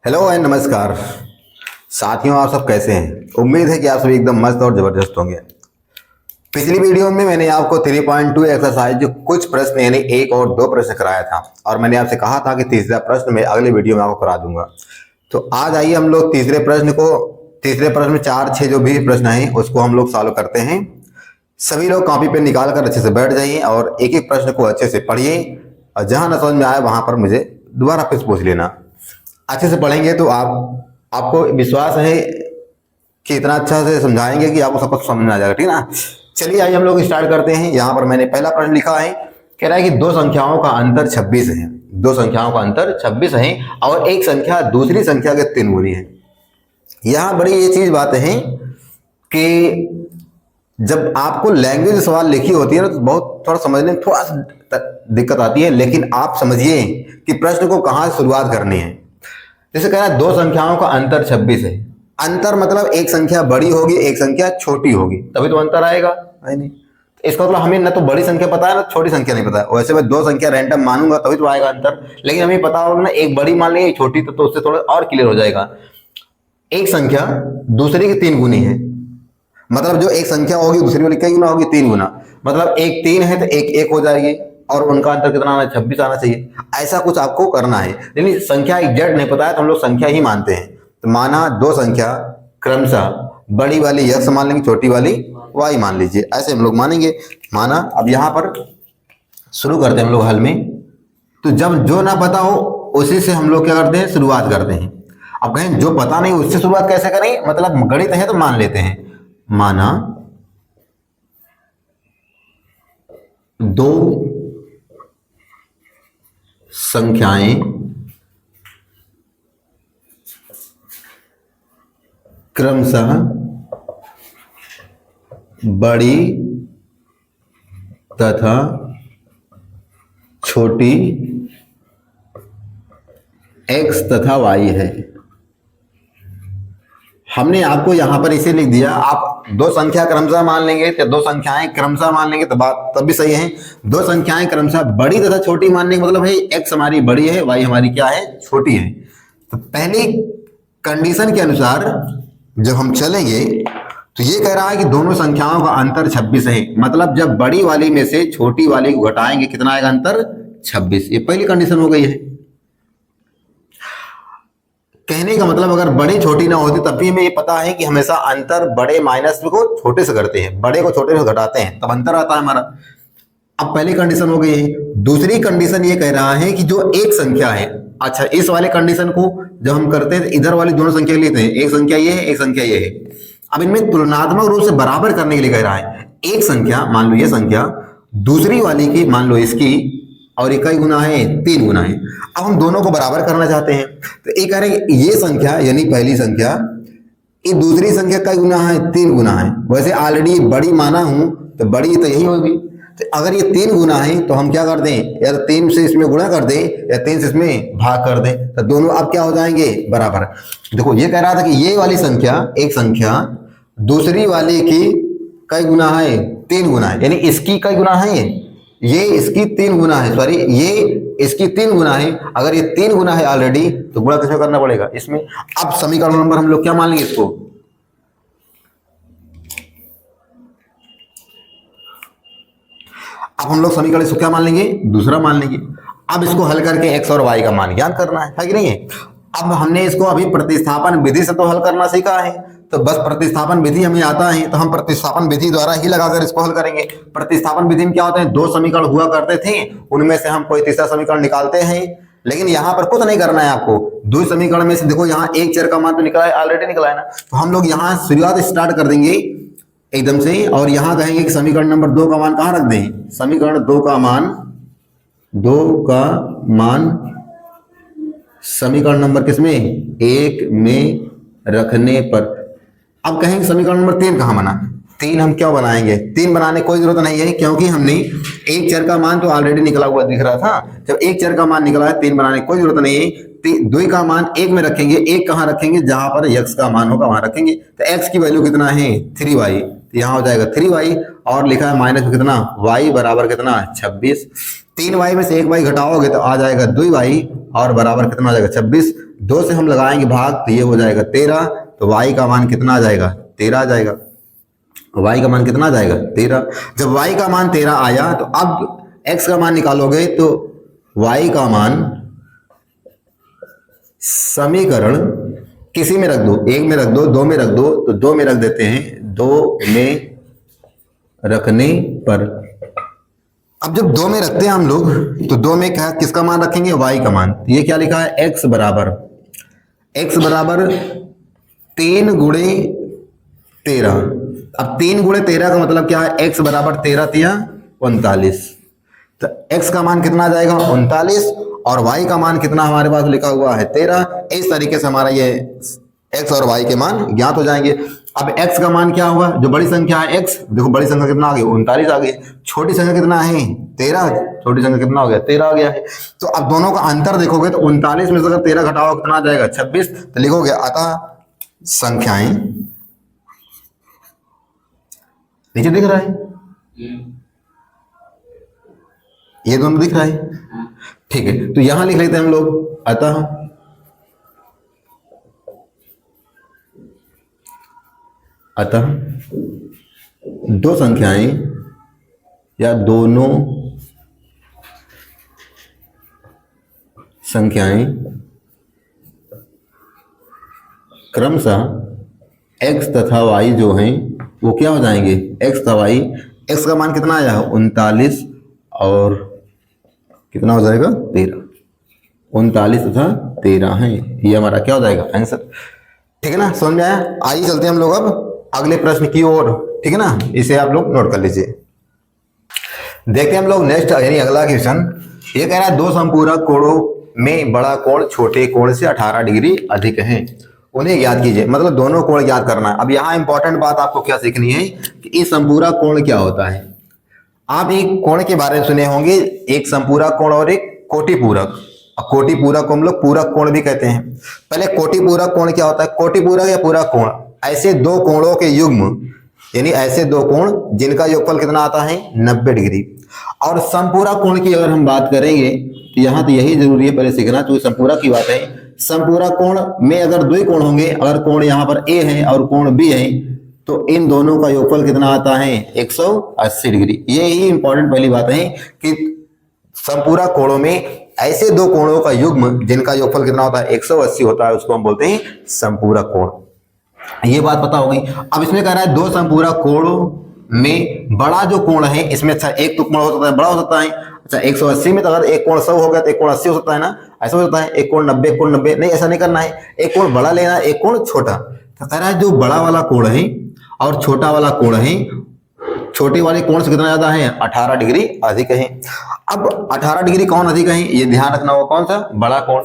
Hello and नमस्कार साथियों, आप सब कैसे हैं। उम्मीद है कि आप सभी एकदम मस्त और ज़बरदस्त होंगे। पिछली वीडियो में मैंने आपको 3.2 एक्सरसाइज जो कुछ प्रश्न यानी एक और दो प्रश्न कराया था और मैंने आपसे कहा था कि तीसरा प्रश्न मैं अगले वीडियो में आपको करा दूंगा। तो आज आइए हम लोग तीसरे प्रश्न में 4-6 जो भी प्रश्न हैं उसको हम लोग सॉल्व करते हैं। सभी लोग कॉपी पे निकाल कर अच्छे से बैठ जाइए और एक एक प्रश्न को अच्छे से पढ़िए और जहां न समझ में आए वहां पर मुझे दोबारा फिर पूछ लेना। अच्छे से पढ़ेंगे तो आपको विश्वास है कि इतना अच्छा से समझाएंगे कि आपको सब कुछ समझ में आ जाएगा। ठीक है ना। चलिए आइए हम लोग स्टार्ट करते हैं। यहाँ पर मैंने पहला प्रश्न लिखा है, कह रहा है कि दो संख्याओं का अंतर 26 है। दो संख्याओं का अंतर 26 है और एक संख्या दूसरी संख्या के 3 गुनी है। यहाँ बड़ी ये चीज बात है कि जब आपको लैंग्वेज सवाल लिखी होती है ना तो बहुत थोड़ा समझने में थोड़ा सा दिक्कत आती है, लेकिन आप समझिए कि प्रश्न को कहाँ से शुरुआत करनी है। जैसे कह रहा है दो संख्याओं का अंतर 26 है। अंतर मतलब एक संख्या बड़ी होगी एक संख्या छोटी होगी तभी तो अंतर आएगा, है नहीं। इसका मतलब हमें ना तो बड़ी संख्या पता है ना छोटी संख्या नहीं पता है। वैसे मैं दो संख्या रैंडम मानूंगा तभी तो आएगा अंतर, लेकिन हमें पता होगा ना एक बड़ी मान लेंगे एक छोटी तो उससे थोड़ा और क्लियर हो जाएगा। एक संख्या दूसरी की 3 गुनी है, मतलब जो एक संख्या होगी दूसरी वाली कई गुना होगी 3 गुना। मतलब एक 3 है तो एक 1 हो जाएगी और उनका अंतर कितना आना है 26 आना चाहिए। ऐसा कुछ आपको करना है, यानी संख्या एग्जैक्ट नहीं पता है तो हम लोग संख्या ही मानते हैं। तो माना दो संख्या क्रमशः बड़ी वाली x मान लेंगे छोटी वाली y मान लीजिए, ऐसे हम लोग मानेंगे। माना अब यहाँ पर शुरू करते हैं हम लोग हल में। तो जब जो ना पता हो उसी से हम लोग क्या करते हैं शुरुआत करते हैं। अब कहें जो पता नहीं उससे शुरुआत कैसे करें, मतलब गणित है तो मान लेते हैं। माना दो संख्याएं क्रमशः बड़ी तथा छोटी x तथा y है। हमने आपको यहां पर इसे लिख दिया। आप दो संख्या क्रमशः मान लेंगे तो दो संख्याएं क्रमशः मान लेंगे तो बात तब भी सही है। दो संख्याएं क्रमशः बड़ी तथा छोटी मानने का मतलब है x हमारी बड़ी है y हमारी क्या है छोटी है। तो पहली कंडीशन के अनुसार जब हम चलेंगे तो ये कह रहा है कि दोनों संख्याओं का अंतर 26 है, मतलब जब बड़ी वाली में से छोटी वाली को घटाएंगे कितना आएगा अंतर 26। ये पहली कंडीशन हो गई है। कहने का मतलब अगर बड़ी छोटी ना होती तब भी हमें ये पता है कि हमेशा अंतर बड़े माइनस को छोटे से करते हैं, बड़े को छोटे से घटाते हैं तब अंतर आता है हमारा। अब पहली कंडीशन हो गई है। दूसरी कंडीशन ये कह रहा है कि जो एक संख्या है, अच्छा इस वाले कंडीशन को जब हम करते हैं तो इधर वाली दोनों संख्या लेते हैं, एक संख्या ये है एक संख्या ये है। अब इनमें तुलनात्मक रूप से बराबर करने के लिए कह रहा है एक संख्या मान लो ये संख्या दूसरी वाली की मान लो इसकी और एक ही गुना है 3 गुना है। अब हम दोनों को बराबर करना चाहते हैं तो एक कह रहे हैं ये संख्या यानी पहली संख्या ये दूसरी संख्या का गुना है 3 गुना है। वैसे ऑलरेडी बड़ी माना हूं तो बड़ी तो यही होगी। तो अगर ये 3 गुना है तो हम क्या कर दें, या तो 3 से इसमें गुणा कर दें या 3 से इसमें भाग कर दें, तो दोनों अब क्या हो जाएंगे बराबर। देखो ये कह रहा था कि ये वाली संख्या एक संख्या दूसरी वाली की कई गुना है 3 गुना है, यानी इसकी कई गुना है ये इसकी 3 गुना है, सॉरी ये इसकी 3 गुना है। अगर ये 3 गुना है ऑलरेडी तो गुणा किसमें करना पड़ेगा इसमें। अब समीकरण नंबर हम लोग क्या मान लेंगे इसको, अब हम लोग समीकरण इसको क्या मान लेंगे दूसरा मान लेंगे। अब इसको हल करके x और y का मान ज्ञात करना है कि नहीं है। अब हमने इसको अभी प्रतिस्थापन विधि से तो हल करना सीखा है, तो बस प्रतिस्थापन विधि हमें आता है तो हम प्रतिस्थापन विधि द्वारा ही लगाकर इसको हल करेंगे। प्रतिस्थापन विधि में क्या होता है, दो समीकरण हुआ करते थे उनमें से हम कोई तीसरा समीकरण निकालते हैं, लेकिन यहाँ पर कुछ नहीं करना है आपको। दो समीकरण में से देखो यहाँ एक चर का मान तो निकला है ऑलरेडी निकला है ना, तो हम लोग यहाँ शुरुआत स्टार्ट कर देंगे एकदम से और यहाँ कहेंगे कि समीकरण नंबर 2 का मान कहाँ रख दें, समीकरण 2 का मान समीकरण नंबर किसमें 1 में रखने पर। अब कहेंगे समीकरण नंबर 3 कहाँ बना, 3 हम क्या बनाएंगे, 3 बनाने की कोई जरूरत नहीं है क्योंकि हमने एक चर का मान तो ऑलरेडी निकला हुआ दिख रहा था। जब एक चर का मान निकला है 3 बनाने की कोई जरूरत नहीं है। 2 का मान 1 में रखेंगे, 1 कहाँ रखेंगे जहां पर x का मान होगा वहां रखेंगे। तो x की वैल्यू कितना है 3y, तो यहाँ हो जाएगा 3y, और लिखा है माइनस में कितना y बराबर कितना 26। 3y में से 1y घटाओगे तो आ जाएगा 2y, और बराबर कितना आ जाएगा 26। 2 से हम लगाएंगे भाग तो ये हो जाएगा 13, तो y का मान कितना आ जाएगा 13 आ जाएगा। y का मान कितना आ जाएगा 13। जब y का मान 13 आया तो अब x का मान निकालोगे तो y का मान समीकरण किसी में रख दो, 1 में रख दो, 2 में रख दो, तो 2 में रख देते हैं। 2 में रखने पर अब जब 2 में रखते हैं हम लोग तो 2 में क्या किसका मान रखेंगे y का मान। ये क्या लिखा है x बराबर 3 गुणे 13। अब 3 गुणे 13 का मतलब क्या है, x बराबर 13 तिया 39, तो x का मान कितना आ जाएगा 39, और y का मान कितना हमारे पास लिखा हुआ है 13। इस तरीके से हमारा ये x और y के मान ज्ञात हो जाएंगे। अब x का मान क्या होगा, जो बड़ी संख्या है x, देखो बड़ी संख्या कितना आ गई 39 आ गई, छोटी संख्या कितना है 13, छोटी संख्या कितना हो गया 13 आ गया है। तो अब दोनों का अंतर देखोगे तो 39 में से अगर 13 घटाओ कितना आ जाएगा 26, तो लिखोगे अतः संख्याएं, नीचे दिख रहा है ये दोनों दिख रहा है, ठीक है। तो यहां लिख लेते हैं हम लोग अतः दो संख्याएं या दोनों संख्याएं क्रमशः x तथा y जो हैं वो क्या हो जाएंगे x तथा y। x का मान कितना आया 39 और कितना हो जाएगा 13, 39 तथा 13 है, ये हमारा क्या हो जाएगा आंसर। ठीक है ना, समझ में आया। आइए चलते हैं हम लोग अब अगले प्रश्न की ओर, ठीक है ना, इसे आप लोग नोट कर लीजिए। देखते हैं हम लोग नेक्स्ट यानी अगला क्वेश्चन। ये कह रहा है दो समपूरक कोणों में बड़ा कोण छोटे कोण से 18 डिग्री अधिक है, उन्हें ज्ञात कीजिए। मतलब दोनों कोण ज्ञात करना है। अब यहाँ इंपॉर्टेंट बात आपको क्या सीखनी है कि इस समपूरक कोण क्या होता है। आप एक कोण के बारे में सुने होंगे, एक समपूरक कोण और एक कोटिपूरक। कोटि पूरक को हम लोग पूरक कोण भी कहते हैं। पहले कोटि पूरक कोण क्या होता है, कोटि पूरक या पूरक कोण ऐसे दो कोणों के युग्म, यानी ऐसे दो कोण जिनका योगफल कितना आता है 90 डिग्री। और समपूरक कोण की अगर हम बात करेंगे तो यहाँ तो यही जरूरी है पहले सीखना, क्योंकि समपूरक की बात है। समपूरक कोण में अगर दो ही कोण होंगे, अगर कोण यहाँ पर ए है और कोण बी है, तो इन दोनों का योगफल कितना आता है 180 डिग्री। ये ही इंपॉर्टेंट पहली बात है कि समपूरक कोणों में ऐसे दो कोणों का युग्म जिनका योगफल कितना होता है 180 होता है, उसको हम बोलते हैं समपूरक कोण। ये बात पता हो गई। अब इसमें कह रहा है दो समपूरक कोणों में बड़ा जो कोण है, इसमें अच्छा एक तो कोण हो सकता है बड़ा हो सकता है। अच्छा 180 में तो अगर एक कोण 100 हो गया तो एक कोण 80 हो सकता है ना, ऐसा हो सकता है। एक कोण 90, एक कोण 90, नहीं ऐसा नहीं करना है, एक कोण बड़ा लेना है, एक कोण छोटा। तो कह रहा है जो बड़ा वाला कोण है और छोटा वाला कोण है, छोटे वाले कोण से कितना ज्यादा है 18 डिग्री अधिक है। अब 18 डिग्री कौन अधिक है ये ध्यान रखना होगा, कौन सा बड़ा कोण,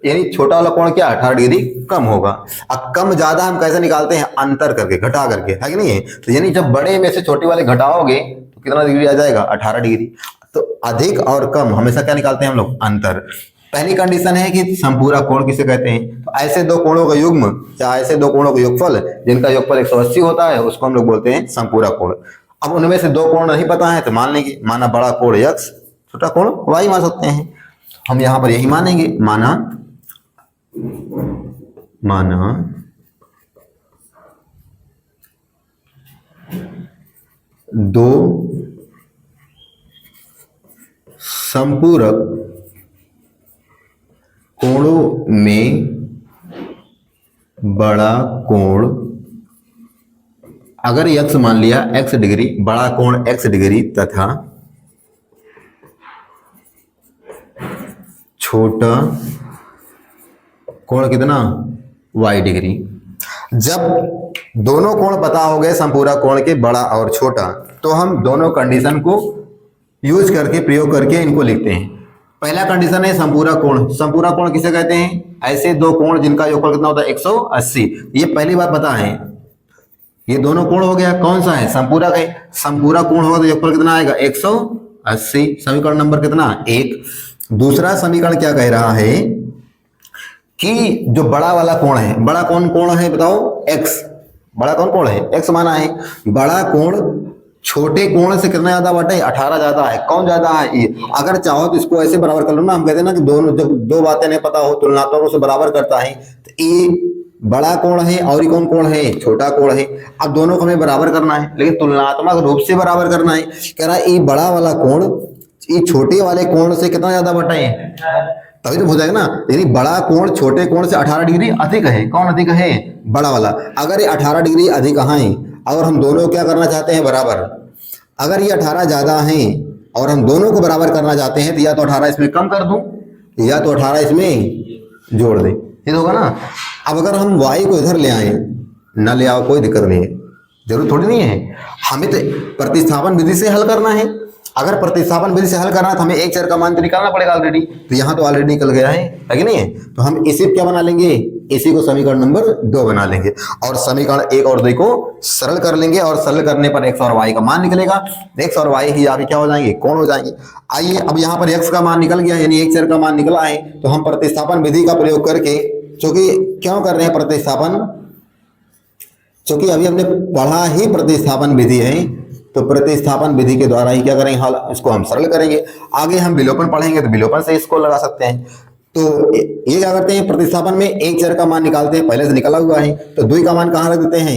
यानी छोटा वाला कोण क्या 18 डिग्री कम होगा। अब कम ज्यादा हम कैसे निकालते हैं, अंतर करके, घटा करके, है कि नहीं है। तो यानी जब बड़े में से छोटे वाले घटाओगे तो कितना डिग्री आ जाएगा 18 डिग्री। तो अधिक और कम हमेशा क्या निकालते हैं हम लोग अंतर। पहली कंडीशन है कि समपूरक कोण किसे कहते हैं, तो ऐसे दो कोणों का युग्म या ऐसे दो कोणों का योगफल जिनका योगफल 180 होता है उसको हम लोग बोलते हैं समपूरक कोण। अब उनमें से दो कोण नहीं पता है तो मान लेंगे, माना बड़ा कोण x, छोटा कोण y मान सकते हैं। हम यहां पर यही मानेंगे, माना दो समपूरक कोणों में बड़ा कोण, अगर x मान लिया x डिग्री, बड़ा कोण x डिग्री तथा छोटा कोण कितना y डिग्री। जब दोनों कोण पता हो गए समपूरक कोण के बड़ा और छोटा, तो हम दोनों कंडीशन को यूज करके प्रयोग करके इनको लिखते हैं। पहला कंडीशन है समपूरक कोण। समपूरक कोण किसे कहते हैं, ऐसे दो कोण जिनका योगफल कितना होता है 180। ये पहली बात पता है। ये दोनों कोण हो गया, कौन सा है संपूरक है। संपूरक कोण होगा तो योगफल कितना आएगा 180। समीकरण नंबर कितना 1। दूसरा समीकरण क्या कह रहा है कि जो बड़ा वाला कोण है, बड़ा कौन कोण है बताओ x, बड़ा कौन कोण है, एक्स माना है। बड़ा कोण छोटे कोण से कितना ज्यादा बटे, 18 ज्यादा है। कौन ज्यादा है, ये। अगर चाहो तो इसको ऐसे बराबर कर लो ना, हम कहते हैं ना कि दोनों जब दो बातें नहीं पता हो तुलनात्मक से बराबर करता है, तो ये बड़ा कोण है और ये कौन कोण है, छोटा कोण है। अब दोनों को हमें बराबर करना है, लेकिन तुलनात्मक रूप से बराबर करना है। कह रहा है ये बड़ा वाला कोण ये छोटे वाले कोण से कितना ज्यादा बटा है, तभी तो हो जाएगा ना। यानी बड़ा कोण छोटे कोण से 18 डिग्री अधिक है। कौन अधिक है, बड़ा वाला। अगर ये 18 डिग्री अधिक है और हम दोनों क्या करना चाहते हैं, बराबर। अगर ये 18 ज्यादा है और हम दोनों को बराबर करना चाहते हैं, तो या तो 18 इसमें कम कर दूं या तो 18 इसमें जोड़ दें, ये होगा ना। अब अगर हम y को इधर ले आए, ना ले आओ कोई दिक्कत नहीं है, जरूर थोड़ी नहीं है। हमें तो प्रतिस्थापन विधि से हल करना है। अगर प्रतिस्थापन विधि से हल करना है तो हमें एक चर का मान तो निकालना पड़ेगा ऑलरेडी, तो यहाँ तो ऑलरेडी निकल गया है कि नहीं है। तो हम इसी क्या बना लेंगे, इसी को समीकरण नंबर 2 बना लेंगे और समीकरण 1 और 2 को सरल कर लेंगे और सरल करने पर x और y का मान निकलेगा। x और y ही यहाँ क्या हो जाएंगे, कोण हो जाएंगे। आइए अब यहाँ पर x का मान निकल गया, यानी एक चर का मान निकला है, तो हम प्रतिस्थापन विधि का प्रयोग करके, चूंकि क्यों कर रहे हैं प्रतिस्थापन, चूंकि अभी हमने पढ़ा ही प्रतिस्थापन विधि है, तो प्रतिस्थापन विधि के द्वारा ही क्या करेंगे, हाल इसको हम सरल करेंगे। आगे हम विलोपन पढ़ेंगे तो विलोपन से इसको लगा सकते हैं। तो ये क्या करते हैं, प्रतिस्थापन में एक चर का मान निकालते हैं, पहले से निकला हुआ है, तो 2 का मान कहाँ रख देते हैं,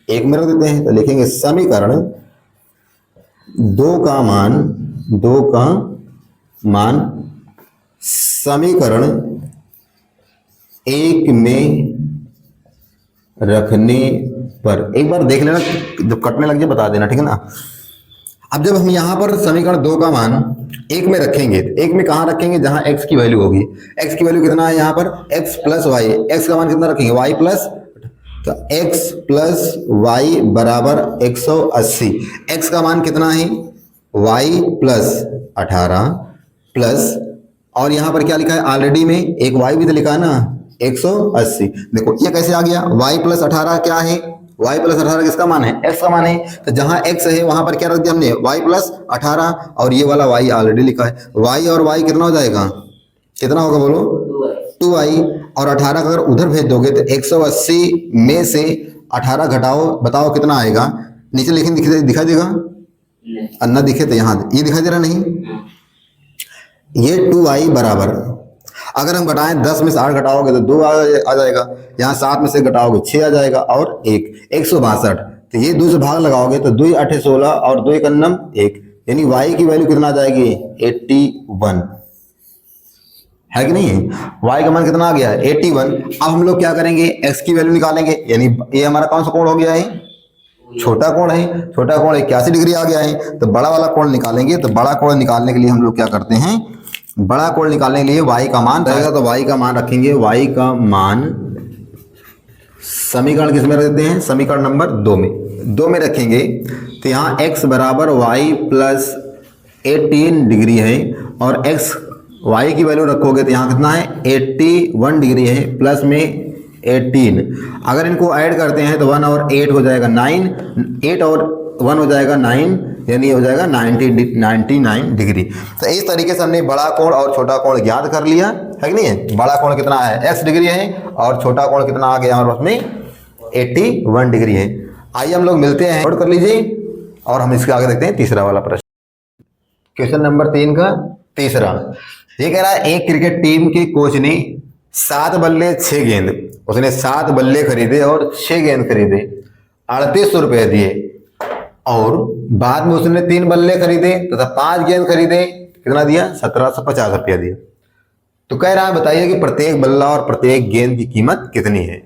1 में रख देते हैं। तो लिखेंगे समीकरण 2 का मान समीकरण 1 में रखने पर, एक बार देख लेना, जब कटने लग जाए बता देना, ठीक है ना। अब जब हम यहाँ पर समीकरण 2 का मान 1 में रखेंगे, तो 1 में कहाँ रखेंगे, जहाँ x की वैल्यू होगी। x की वैल्यू कितना है यहाँ पर, x प्लस वाई, x का मान कितना रखेंगे, y प्लस, तो x प्लस वाई बराबर 180। x का मान कितना है, y प्लस 18 प्लस, और यहाँ पर क्या लिखा है ऑलरेडी में, एक y भी तो लिखा है ना, 180। देखो ये कैसे आ गया, y प्लस 18 क्या है, y प्लस 18 किसका मान है, x का मान है। तो जहां x है वहां पर क्या रख दिया हमने, y प्लस 18, और ये वाला y ऑलरेडी लिखा है। y और y कितना हो जाएगा, कितना होगा बोलो, 2y, और 18 का अगर उधर भेज दोगे तो 180 में से 18 घटाओ, बताओ कितना आएगा। नीचे लिखें, दिखाई देगा, अन्ना दिखे तो यहाँ ये दिखाई दे रहा नहीं, ये 2y बराबर, अगर हम घटाएं 10 में से 8 घटाओगे तो 2 आ जाएगा, यहाँ 7 में से घटाओगे 6 आ जाएगा, और 162। तो ये 2 से भाग लगाओगे तो 2 8 16 और 2 1 1, यानी y की वैल्यू कितना आ जाएगी, 81 है कि नहीं है। y का मान कितना आ गया, 81। अब हम लोग क्या करेंगे, x की वैल्यू निकालेंगे, यानी ये हमारा कौन सा कोण हो गया है, छोटा कोण है। छोटा कोण 81 डिग्री आ गया है, तो बड़ा वाला कोण निकालेंगे। तो बड़ा कोण निकालने के लिए हम लोग क्या करते हैं, बड़ा कोण निकालने के लिए y का मान रहेगा, तो y का मान रखेंगे, y का मान समीकरण किस में रख देते हैं, समीकरण नंबर 2 में रखेंगे। तो यहाँ x बराबर y प्लस 18 डिग्री है, और x y की वैल्यू रखोगे तो यहाँ कितना है, 81 डिग्री है, प्लस में 18। अगर इनको ऐड करते हैं तो 1 और 8 हो जाएगा 9, 8 और 1 हो जाएगा 9, यानी हो जाएगा 99 डिग्री। तो इस तरीके से हमने बड़ा कोण और छोटा कोण ज्ञात कर लिया है कि नहीं है। बड़ा कोण कितना है, x डिग्री है, और छोटा कोण कितना आ गया हमारे पास में, 81 डिग्री है। आइए हम लोग मिलते हैं, नोट कर लीजिए, और हम इसके आगे देखते हैं तीसरा वाला प्रश्न। क्वेश्चन नंबर 3 का तीसरा, ये कह रहा है एक क्रिकेट टीम के कोच ने 7 बल्ले 6 गेंद, उसने 7 बल्ले खरीदे और 6 गेंद खरीदे, 3800 रुपये दिए, और बाद में उसने 3 बल्ले खरीदे तथा 5 गेंद खरीदे, कितना दिया, 1750 रुपया दिया। तो कह रहा है बताइए कि प्रत्येक बल्ला और प्रत्येक गेंद की कीमत कितनी है।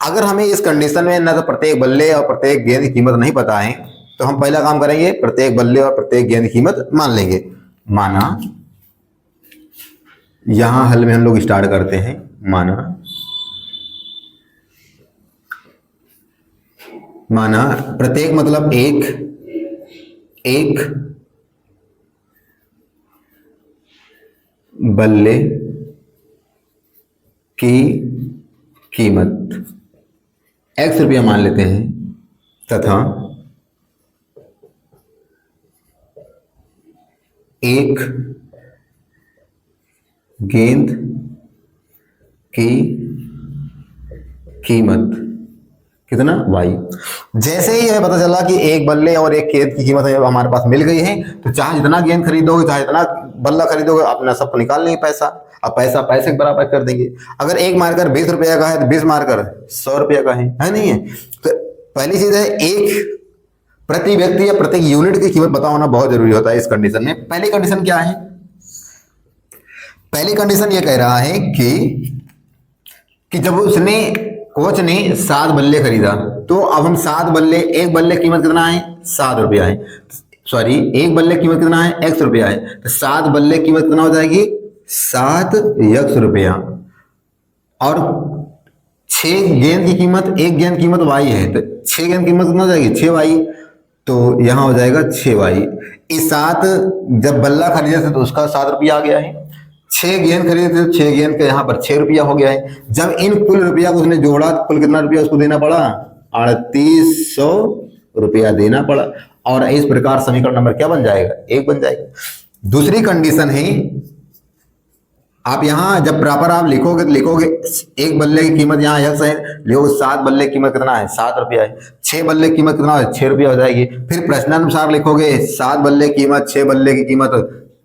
अगर हमें इस कंडीशन में ना तो प्रत्येक बल्ले और प्रत्येक गेंद की कीमत नहीं पता है, तो हम पहला काम करेंगे, प्रत्येक बल्ले और प्रत्येक गेंद की कीमत मान लेंगे। माना, यहां हल में हम लोग स्टार्ट करते हैं, माना प्रत्येक मतलब एक बल्ले की कीमत x रुपया मान लेते हैं, तथा एक गेंद की कीमत कितना y। जैसे ही यह पता चला कि एक बल्ले और एक गेंद की कीमत हमारे पास मिल गई है, तो चाहे जितना गेंद खरीदोगे चाहे जितना बल्ला खरीदोगे अपना सबको निकाल लेंगे पैसा। अब पैसा पैसे के बराबर कर देंगे। अगर एक मार्कर 20 रुपया का है तो 20 मार्कर 100 रुपया का है नहीं है। तो पहली चीज है एक प्रति व्यक्ति या प्रति यूनिट की कीमत पता होना बहुत जरूरी होता है इस कंडीशन में। पहली कंडीशन क्या है? पहली कंडीशन ये कह रहा है कि जब कोच ने 7 बल्ले खरीदा, तो अब हम 7 बल्ले, एक बल्ले कीमत कितना है 7 रुपया है, सॉरी एक बल्ले कीमत कितना है x रुपया है, तो 7 बल्ले कीमत कितना हो जाएगी 7x रुपया। और 6 गेंद की कीमत, एक गेंद कीमत y है, तो 6 गेंद कीमत कितना हो जाएगी 6y, तो यहां हो जाएगा 6y। इस 7 जब बल्ला खरीदा था तो उसका 7 रुपया आ गया है, 6 गेंद खरीदे थे तो 6 गेंद का यहाँ पर 6 रुपया हो गया है। जब इन कुल रुपया को उसने जोड़ा तो कुल कितना रुपया उसको देना पड़ा 3800 रुपया देना पड़ा। और इस प्रकार समीकरण नंबर क्या बन जाएगा 1 बन जाएगा। दूसरी कंडीशन है, आप यहाँ जब प्रॉपर आप लिखोगे तो लिखोगे एक बल्ले की कीमत यहाँ x है, लिखोगे 7 बल्ले की कीमत कितना है 7 रुपया है, 6 बल्ले की कीमत कितना है 6 रुपया हो जाएगी। फिर प्रश्नानुसार लिखोगे 7 बल्ले की कीमत 6 बल्ले की कीमत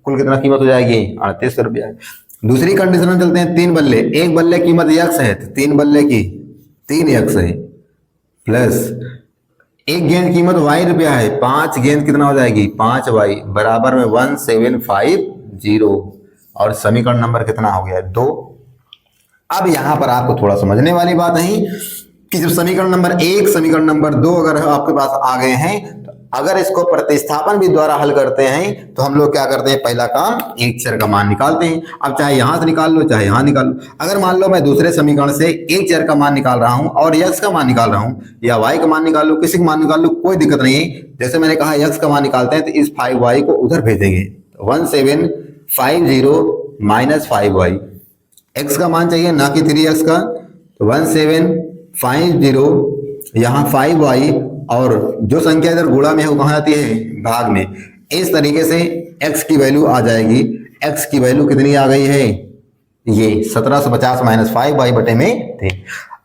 कुल कितना कीमत हो जाएगी 3800 रुपया है। दूसरी कंडीशन में चलते हैं, 3 बल्ले, एक बल्ले की कीमत x है तो 3 बल्ले की 3x है, प्लस एक गेंद की कीमत y रुपया है, 5 गेंद कितना हो जाएगी 5y बराबर में 1750। और समीकरण नंबर कितना हो गया 2। अब यहां पर आपको थोड़ा समझने वाली बात है कि जब समीकरण नंबर 1 समीकरण नंबर 2 अगर आपके पास आ गए हैं, तो अगर इसको प्रतिस्थापन भी द्वारा हल करते हैं तो हम लोग क्या करते हैं, पहला काम एक चर का मान निकालते हैं। अब चाहे यहां से निकाल लो चाहे यहां निकाल लो। अगर मान लो मैं दूसरे समीकरण से एक चर का मान निकाल रहा हूं और x का मान निकाल रहा हूं, या y का मान निकाल लो, किसी का मान निकाल लो, कोई दिक्कत नहीं है। जैसे मैंने कहा x का मान निकालते हैं तो इस 5y को उधर भेजेंगे, 1750 माइनस 5y, x का मान चाहिए ना कि 3x का, तो 1750 यहाँ 5y, और जो संख्या इधर गुणा में है वो कहाँ आती है भाग में। इस तरीके से x की वैल्यू आ जाएगी। x की वैल्यू कितनी आ गई है, ये 1750 माइनस 5y बटे में थे।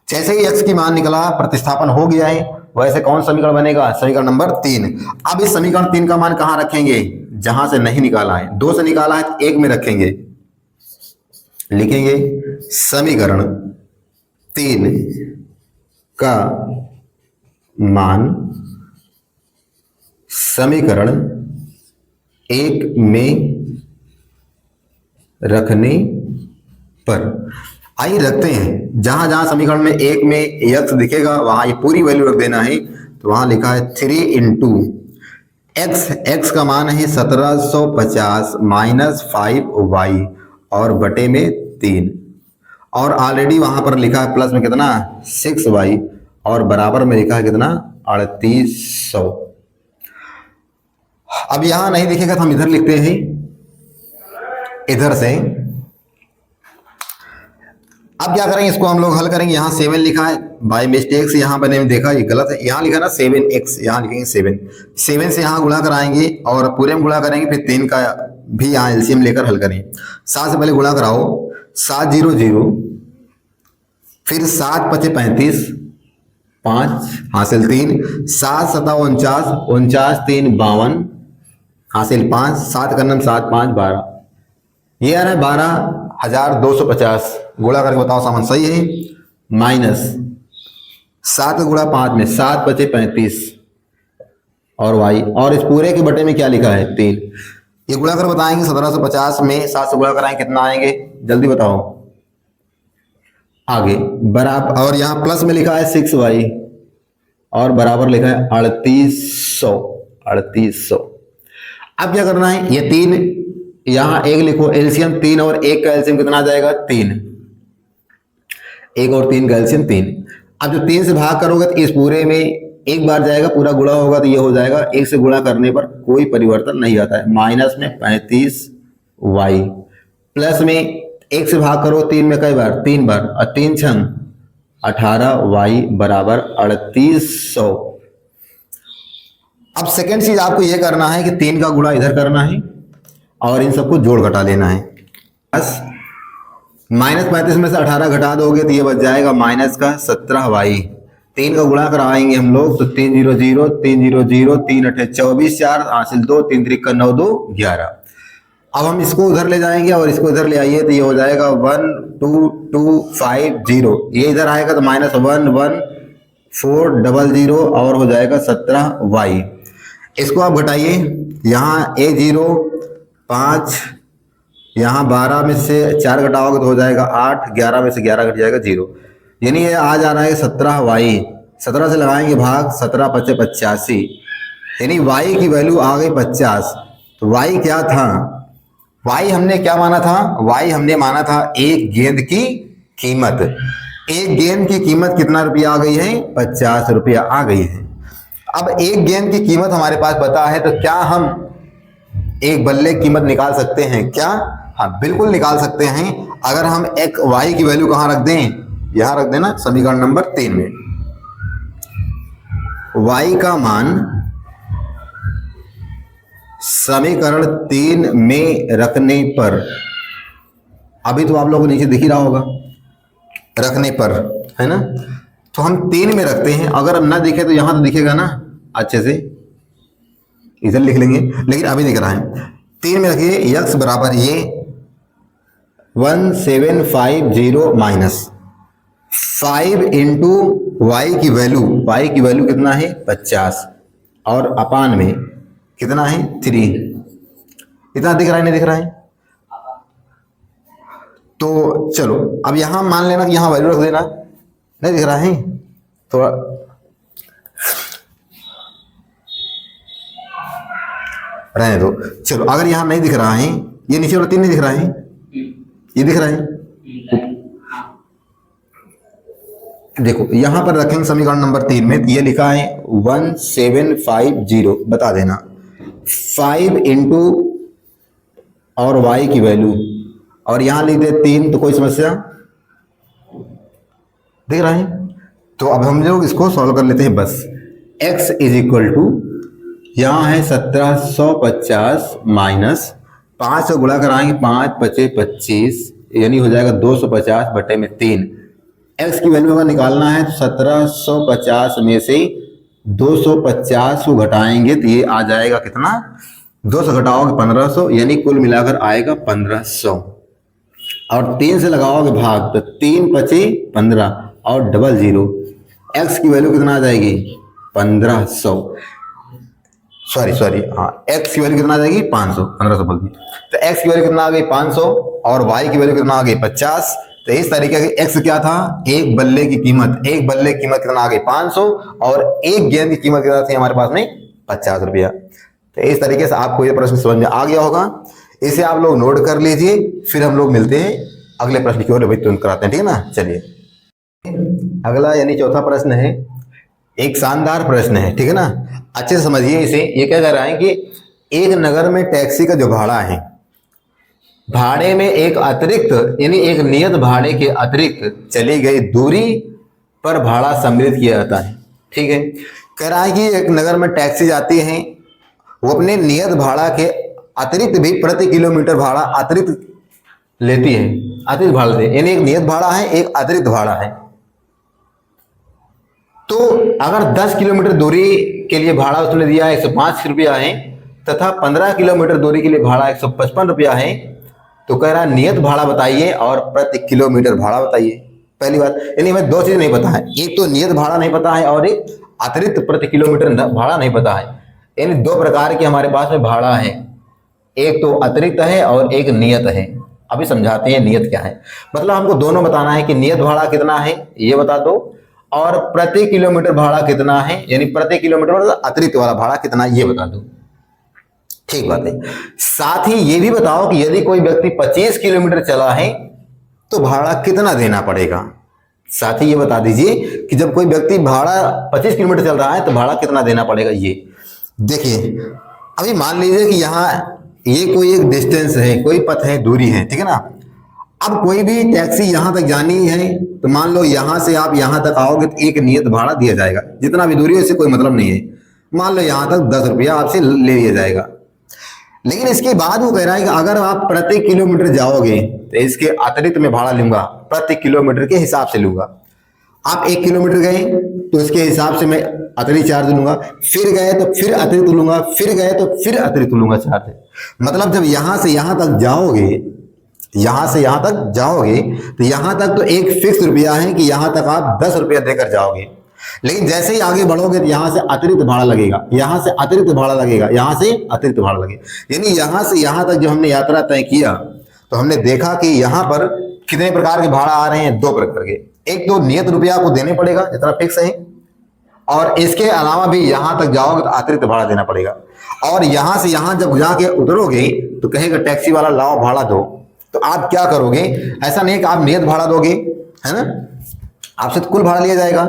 जैसे ही x की मान निकला प्रतिस्थापन हो गया है, वैसे कौन समीकरण बनेगा समीकरण नंबर 3। अब इस समीकरण 3 का मान कहाँ रखेंगे, जहां से नहीं निकाला है, 2 से निकाला है तो 1 में रखेंगे, लिखेंगे समीकरण 3 का मान समीकरण 1 में रखने पर, आइए रखते हैं। जहां जहां समीकरण में 1 में x दिखेगा वहां ये पूरी वैल्यू रख देना है। तो वहां लिखा है 3 इंटू x का मान है 1750 माइनस 5y और बटे में 3, और ऑलरेडी वहां पर लिखा है प्लस में कितना 6y और बराबर में लिखा है कितना 3800। अब यहां नहीं दिखेगा तो हम इधर लिखते हैं, इधर से। अब क्या करेंगे, इसको हम लोग हल करेंगे। यहाँ 7 लिखा है बाय मिस्टेक से, यहाँ मैंने देखा ये गलत है, यहाँ लिखा ना 7x, यहाँ लिखेंगे 7 से यहाँ गुणा कराएंगे और पूरे में गुणा करेंगे, फिर 3 का भी यहाँ एलसीएम लेकर हल करें। 7 से पहले गुणा कराओ, 7 0 0, फिर 7 5 35, 5 हासिल 3, 7 7 49, 49 3 52 हासिल 5, 7 का नम 7 5 12, ये आ रहा है 12,250। गुणा करके बताओ सामान सही है, माइनस 7 गुणा 5 में 7 5 35 और y, और इस पूरे के बटे में क्या लिखा है 3। ये गुणा कर बताएंगे 1750 में 7 से गुणा कराएंगे कितना आएंगे, जल्दी बताओ आगे। बराबर, और यहाँ प्लस में लिखा है 6y और बराबर लिखा है 3800। अब क्या करना है, ये 3 यहाँ 1 लिखो, एलसीएम 3 और 1 का एलसीएम कितना आ जाएगा 3, 1 और 3 का एलसीएम 3। अब जो 3 से भाग करोगे तो इस पूरे में एक बार जाएगा, पूरा गुणा होगा तो ये हो जाएगा। 1 से गुणा करने पर कोई परिवर्तन नहीं आता है, माइनस में 35y, प्लस में 1 से भाग करो 3 में कई बार 3 बार, और 3 छंग 18y बराबर 3800। अब सेकेंड चीज आपको यह करना है कि 3 का गुणा इधर करना है और इन सबको जोड़ घटा लेना है। बस माइनस 35 में से 18 घटा दोगे तो ये बच जाएगा माइनस का 17y, 3 का गुणा कराएंगे हम लोग तो 3 0 0 3 0 0 3 8 24 4 हासिल 2 3 3 9 2 11। अब हम इसको उधर ले जाएंगे और इसको इधर ले आइए तो ये हो जाएगा 1 2 2 5 0, ये इधर आएगा तो -1 1 4 0 0 और हो जाएगा 17y। इसको आप घटाइए, यहाँ a0 5, यहाँ 12 में से 4 घटाओगे तो हो जाएगा 8, 11 में से 11 घट जाएगा 0, यानी ये आ जा रहा है 17y। 17 से लगाएंगे भाग, 17 × 5 = 85, यानी y की वैल्यू आ गई 50। तो y क्या था, y हमने क्या माना था, y हमने माना था एक गेंद की कीमत। एक गेंद की कीमत कितना रुपया आ गई है, 50 रुपया आ गई है। अब एक गेंद की कीमत हमारे पास पता है तो क्या हम एक बल्ले की कीमत निकाल सकते हैं क्या? हाँ बिल्कुल निकाल सकते हैं। अगर हम एक y की वैल्यू कहाँ रख दें, यहाँ रख देना समीकरण नंबर 3 में। y का मान समीकरण 3 में रखने पर, अभी तो आप लोगों को नीचे दिख ही रहा होगा रखने पर, है ना, तो हम 3 में रखते हैं। अगर ना दिखे तो यहां तो दिखेगा ना, अच्छे से इधर लिख लेंगे, लेकिन अभी दिख रहा है। 3 में रखिए, x बराबर ये 1750 माइनस 5 इंटू y की वैल्यू कितना है 50 और अपान में कितना है 3। इतना दिख रहा है, नहीं दिख रहा है? तो चलो अब यहां मान लेना कि यहां वैल्यू रख देना, नहीं दिख रहा है थोड़ा, रहने दो। चलो अगर यहां नहीं दिख रहा है, ये नीचे वाला 3 नहीं दिख रहा है, ये दिख रहा है, देखो यहां पर रखेंगे समीकरण नंबर 3 में, ये लिखा है 1750, बता देना 5 इंटू और y की वैल्यू, और यहां लिख दे 3, तो कोई समस्या दिख रहा है? तो अब हम लोग इसको सॉल्व कर लेते हैं बस। x इज इक्वल टू, यहाँ है 1750 माइनस 5 से गुणा कराएंगे, 5 × 5 = 25, यानी हो जाएगा 250/3। x की वैल्यू अगर निकालना है तो 1750 में से 250 को घटाएंगे तो ये आ जाएगा कितना, 200 घटाओगे 1500, यानी कुल मिलाकर आएगा 1500। और 3 से लगाओगे भाग तो 3 × 5 = 15 और 00, x की वैल्यू कितना आ जाएगी 1500, सॉरी हाँ, x की वैल्यू कितना आ जाएगी 500, 1500 बोल दी। तो x की वैल्यू कितना आ गई 500 और y की वैल्यू कितना आ गई 50। तो इस तरीके से x क्या था, एक बल्ले की कीमत कितना आ गई 500 और एक गेंद की कीमत कितना थी हमारे पास में 50 रुपया। तो इस तरीके से आपको ये प्रश्न समझ में आ गया होगा, इसे आप लोग नोट कर लीजिए, फिर हम लोग मिलते हैं अगले प्रश्न की ओर, तुरंत कराते हैं, ठीक है ना। चलिए अगला यानी चौथा प्रश्न है, एक शानदार प्रश्न है, ठीक है ना, अच्छे से समझिए इसे। ये क्या कह रहा है कि एक नगर में टैक्सी का जो भाड़ा है, भाड़े में एक अतिरिक्त यानी एक नियत भाड़े के अतिरिक्त चली गई दूरी पर भाड़ा सम्मिलित किया जाता है, ठीक है। कह रहा है कि एक नगर में टैक्सी जाती है, वो अपने नियत भाड़ा के अतिरिक्त भी प्रति किलोमीटर भाड़ा अतिरिक्त लेती है, अतिरिक्त भाड़ा लेती है, यानी एक नियत भाड़ा है, एक अतिरिक्त भाड़ा है। तो अगर 10 किलोमीटर दूरी के लिए भाड़ा उसने दिया 105 रुपया है तथा 15 किलोमीटर दूरी के लिए भाड़ा 155 रुपया है, तो कह रहा है नियत भाड़ा बताइए और प्रति किलोमीटर भाड़ा बताइए। पहली बात, यानी हमें दो चीज नहीं पता है, एक तो नियत भाड़ा नहीं पता है और एक अतिरिक्त प्रति किलोमीटर भाड़ा नहीं पता है। यानी दो प्रकार के हमारे पास में भाड़ा है, एक तो अतिरिक्त है और एक नियत है। अभी समझाते हैं नियत क्या है। मतलब हमको दोनों बताना है कि नियत भाड़ा कितना है ये बता दो और प्रति किलोमीटर भाड़ा कितना है, यानी प्रति किलोमीटर मतलब अतिरिक्त वाला भाड़ा कितना है ये बता दो, ठीक बात है। साथ ही ये भी बताओ कि यदि कोई व्यक्ति 25 किलोमीटर चला है तो भाड़ा कितना देना पड़ेगा। साथ ही ये बता दीजिए कि जब कोई व्यक्ति भाड़ा 25 किलोमीटर चल रहा है तो भाड़ा कितना देना पड़ेगा। ये देखिए, अभी मान लीजिए कि यहाँ ये कोई एक डिस्टेंस है, कोई पथ है, दूरी है, ठीक है ना। अब कोई भी टैक्सी यहाँ तक जानी है तो मान लो यहाँ से आप यहाँ तक आओगे तो एक नियत भाड़ा दिया जाएगा, जितना भी दूरी है इससे कोई मतलब नहीं है। मान लो यहाँ तक 10 रुपया आपसे ले लिया जाएगा। लेकिन इसके बाद वो कह रहा है कि अगर आप प्रति किलोमीटर जाओगे तो इसके अतिरिक्त में भाड़ा लूंगा, प्रति किलोमीटर के हिसाब से लूंगा। आप 1 किलोमीटर गए तो इसके हिसाब से मैं अतिरिक्त चार्ज लूंगा, फिर गए तो फिर अतिरिक्त लूंगा, फिर गए तो फिर अतिरिक्त लूंगा चार्ज। मतलब जब यहां से यहां तक जाओगे, यहां से यहां तक जाओगे तो यहां तक तो एक फिक्स रुपया है कि यहां तक आप 10 रुपया देकर जाओगे, लेकिन जैसे ही आगे बढ़ोगे तो यहां से अतिरिक्त भाड़ा लगेगा, यहां से अतिरिक्त भाड़ा लगेगा, यहां से अतिरिक्त भाड़ा लगेगा। यानी यहां से यहां तक जो हमने यात्रा तय किया तो हमने देखा कि यहां पर कितने प्रकार के भाड़ा आ रहे हैं, 2 प्रकार के। एक तो नियत रुपया आपको देने पड़ेगा जितना फिक्स है, और इसके अलावा भी यहां तक जाओगे तो अतिरिक्त भाड़ा देना पड़ेगा। और यहां से यहां जब जाके उतरोगे तो कहेगा टैक्सी वाला लाओ भाड़ा दो, तो आप क्या करोगे? ऐसा नहीं कि आप नियत भाड़ा दोगे, है ना, आपसे तो कुल भाड़ा लिया जाएगा।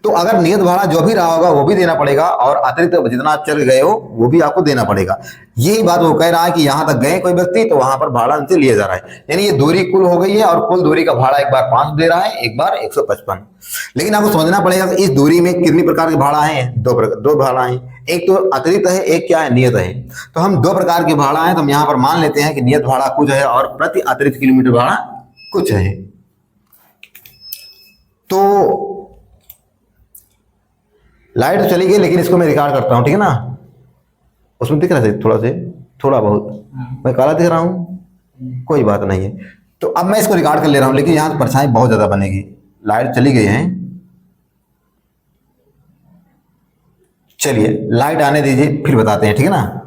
तो अगर नियत भाड़ा जो भी रहा होगा वो भी देना पड़ेगा, और अतिरिक्त जितना आप चल गए हो वो भी आपको देना पड़ेगा। यही बात वो कह रहा है कि यहां तक गए कोई व्यक्ति तो वहां पर भाड़ा उनसे लिया जा रहा है। यानी ये दूरी कुल हो गई है, और कुल दूरी का भाड़ा एक बार 5 दे रहा है, एक बार 155। लेकिन आपको समझना पड़ेगा कि इस दूरी में कितनी प्रकार के भाड़ा है? 2 भाड़ा है, एक तो अतिरिक्त है, एक क्या है, नियत है। तो हम 2 प्रकार के भाड़ा है, तो हम यहाँ पर मान लेते हैं कि नियत भाड़ा कुछ है और प्रति अतिरिक्त किलोमीटर भाड़ा कुछ है। तो लाइट तो चली गई, लेकिन इसको मैं रिकॉर्ड करता हूं, ठीक है ना। उसमें दिख रहा है थोड़ा बहुत मैं काला दिख रहा हूं, कोई बात नहीं है। तो अब मैं इसको रिकॉर्ड कर ले रहा हूं, लेकिन यहां परछाई बहुत ज्यादा बनेगी। लाइट चली गई है, चलिए लाइट आने दीजिए फिर बताते हैं, ठीक है ना।